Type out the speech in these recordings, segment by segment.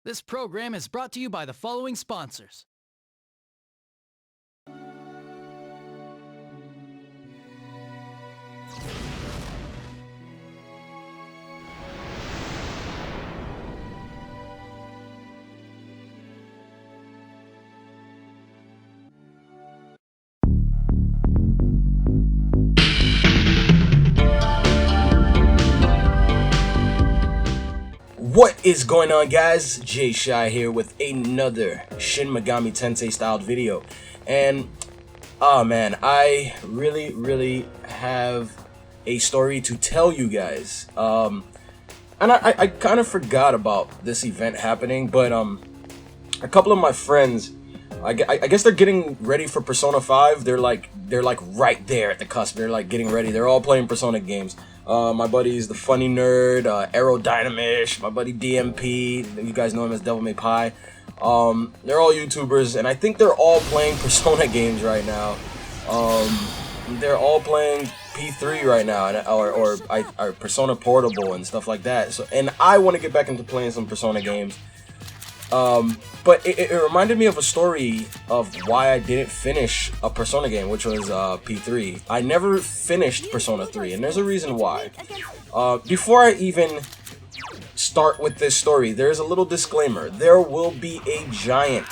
This program is brought to you by the following sponsors. What is going on, guys? Jay Shy here with another Shin Megami Tensei styled video. And oh man, I really have a story to tell you guys. And I kind of forgot about this event happening, but a couple of my friends, I guess they're getting ready for Persona 5. They're like right there at the cusp. They're like getting ready. They're all playing Persona games. My buddy's the funny nerd, Aerodynamish, my buddy DMP, you guys know him as Devil May Pie. They're all YouTubers, and I think they're all playing Persona games right now. They're all playing P3 right now, or Persona Portable and stuff like that. So, and I want to get back into playing some Persona games. But it reminded me of a story of why I didn't finish a Persona game, which was P3. I never finished Persona 3, and there's a reason why. Before I even start with this story, there's a little disclaimer. There will be a giant.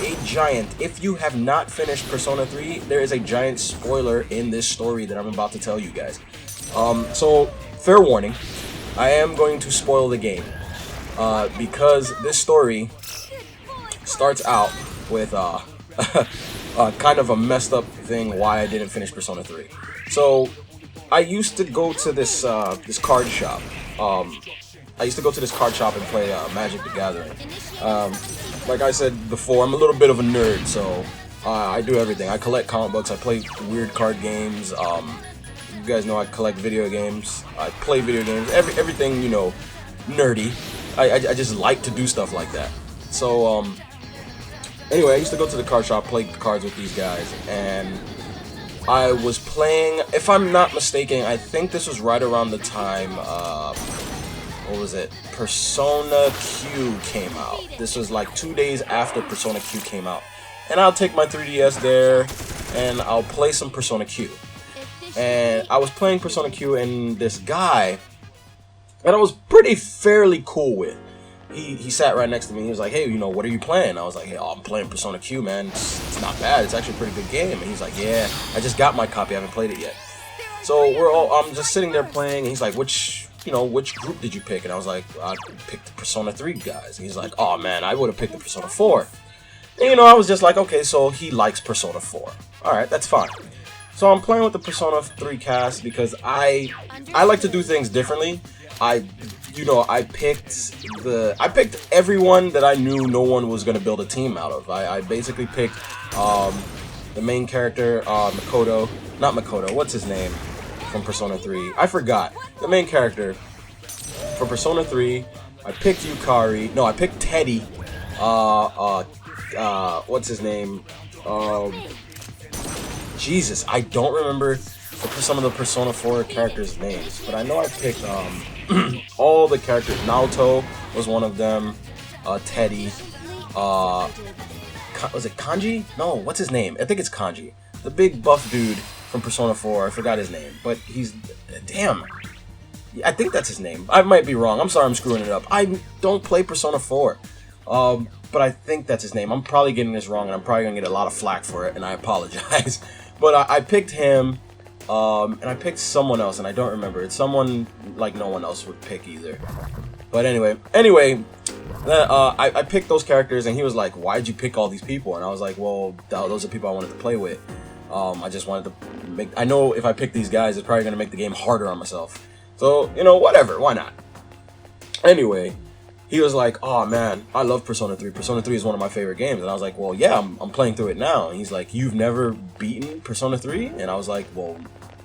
If you have not finished Persona 3, there is a giant spoiler in this story that I'm about to tell you guys. So, fair warning, I am going to spoil the game. Because this story starts out with kind of a messed up thing why I didn't finish Persona 3. So I used to go to this this card shop. I used to go to this card shop and play Magic the Gathering. Like I said before, I'm a little bit of a nerd, so I do everything. I collect comic books, I play weird card games. You guys know I collect video games. I play video games. Everything, you know, nerdy. I just like to do stuff like that. So, anyway, I used to go to the card shop, play cards with these guys, and I was playing, if I'm not mistaken, I think this was right around the time, what was it? Persona Q came out. This was like 2 days after Persona Q came out. And I'll take my 3DS there, and I'll play some Persona Q. And I was playing Persona Q, and this guy that I was fairly cool with, he sat right next to me. He was like, hey, you know, what are you playing? I was like, hey, I'm playing Persona Q, man. It's not bad. It's actually a pretty good game. And he's like, yeah, I just got my copy. I haven't played it yet. So I'm just sitting there playing, and he's like, which group did you pick? And I was like, I picked the Persona 3 guys. And he's like, oh man, I would have picked the Persona 4. And you know, I was just like, okay, so he likes Persona 4. All right, that's fine. So I'm playing with the Persona 3 cast because I like to do things differently. I picked everyone that I knew no one was gonna build a team out of. I basically picked the main character, Makoto. What's his name from Persona 3? I forgot. The main character for Persona 3. I picked Yukari. No, I picked Teddy. What's his name? Jesus, I don't remember some of the Persona 4 characters' names, but I know I picked all the characters. Naoto was one of them. Teddy. Was it Kanji? No, what's his name? I think it's Kanji. The big buff dude from Persona 4. I forgot his name, but he's damn. I think that's his name. I might be wrong. I'm sorry, I'm screwing it up. I don't play Persona 4. But I think that's his name. I'm probably getting this wrong, and I'm probably gonna get a lot of flack for it, and I apologize. But I picked him, and I picked someone else, and I don't remember. It's someone like no one else would pick either. But anyway, I picked those characters, and he was like, "Why'd you pick all these people?" And I was like, "Well, those are people I wanted to play with. I just wanted to make. I know if I pick these guys, it's probably gonna make the game harder on myself. So you know, whatever. Why not?" Anyway. He was like, oh man, I love Persona 3. Persona 3 is one of my favorite games. And I was like, well, yeah, I'm playing through it now. And he's like, you've never beaten Persona 3? And I was like, well,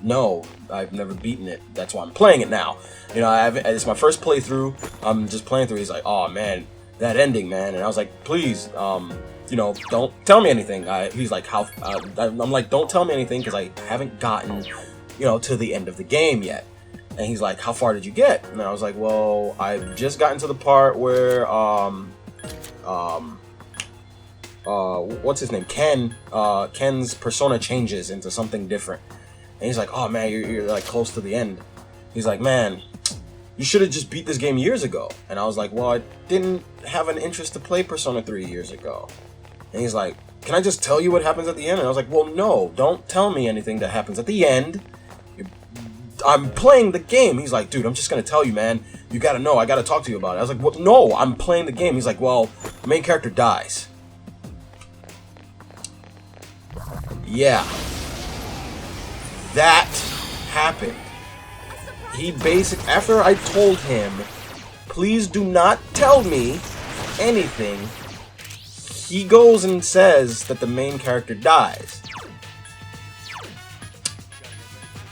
no, I've never beaten it. That's why I'm playing it now. You know, it's my first playthrough. I'm just playing through. He's like, oh man, that ending, man. And I was like, please, you know, don't tell me anything. He's like, I'm like, don't tell me anything because I haven't gotten, you know, to the end of the game yet. And he's like, how far did you get? And I was like, well, I've just gotten to the part where what's his name? Ken's persona changes into something different. And he's like, oh man, you're like close to the end. He's like, man, you should have just beat this game years ago. And I was like, well, I didn't have an interest to play Persona 3 years ago. And he's like, can I just tell you what happens at the end? And I was like, well, no, don't tell me anything that happens at the end. I'm playing the game. He's like, dude, I'm just gonna tell you, man. You gotta know, I gotta talk to you about it. I was like, well, no, I'm playing the game. He's like, well, the main character dies. Yeah. That happened. He after I told him, please do not tell me anything, he goes and says that the main character dies.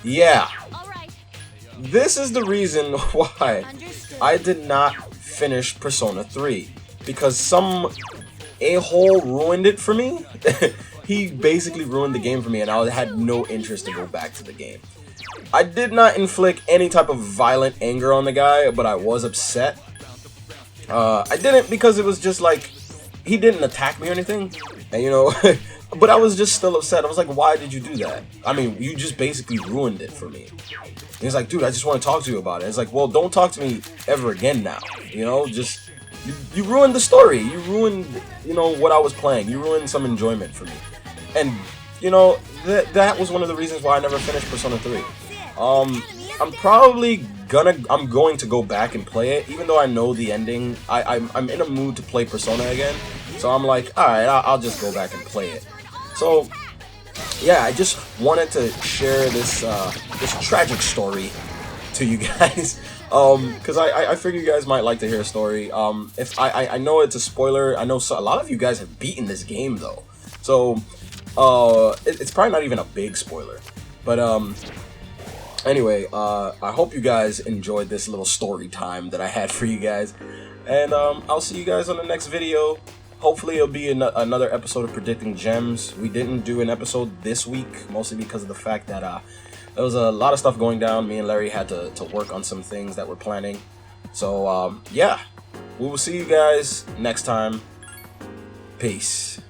Yeah. This is the reason why I did not finish Persona 3. Because some a-hole ruined it for me. He basically ruined the game for me, and I had no interest to go back to the game. I did not inflict any type of violent anger on the guy, but I was upset. I didn't because it was just like, he didn't attack me or anything, and you know, but I was just still upset. I was like, why did you do that? I mean, you just basically ruined it for me. And he's like, dude, I just want to talk to you about it. It's like, well, don't talk to me ever again now. You know, just, you ruined the story. You ruined, you know, what I was playing. You ruined some enjoyment for me. And, you know, that was one of the reasons why I never finished Persona 3. I'm going to go back and play it, even though I know the ending. I'm in a mood to play Persona again, so I'm like, alright, I'll just go back and play it. So, yeah, I just wanted to share this tragic story to you guys, because I figure you guys might like to hear a story. If I know it's a spoiler, I know a lot of you guys have beaten this game though, so it's probably not even a big spoiler, but anyway, I hope you guys enjoyed this little story time that I had for you guys, and I'll see you guys on the next video. Hopefully it'll be another episode of Predicting Gems. We didn't do an episode this week, mostly because of the fact that there was a lot of stuff going down. Me and Larry had to work on some things that we're planning. So, yeah, we will see you guys next time. Peace.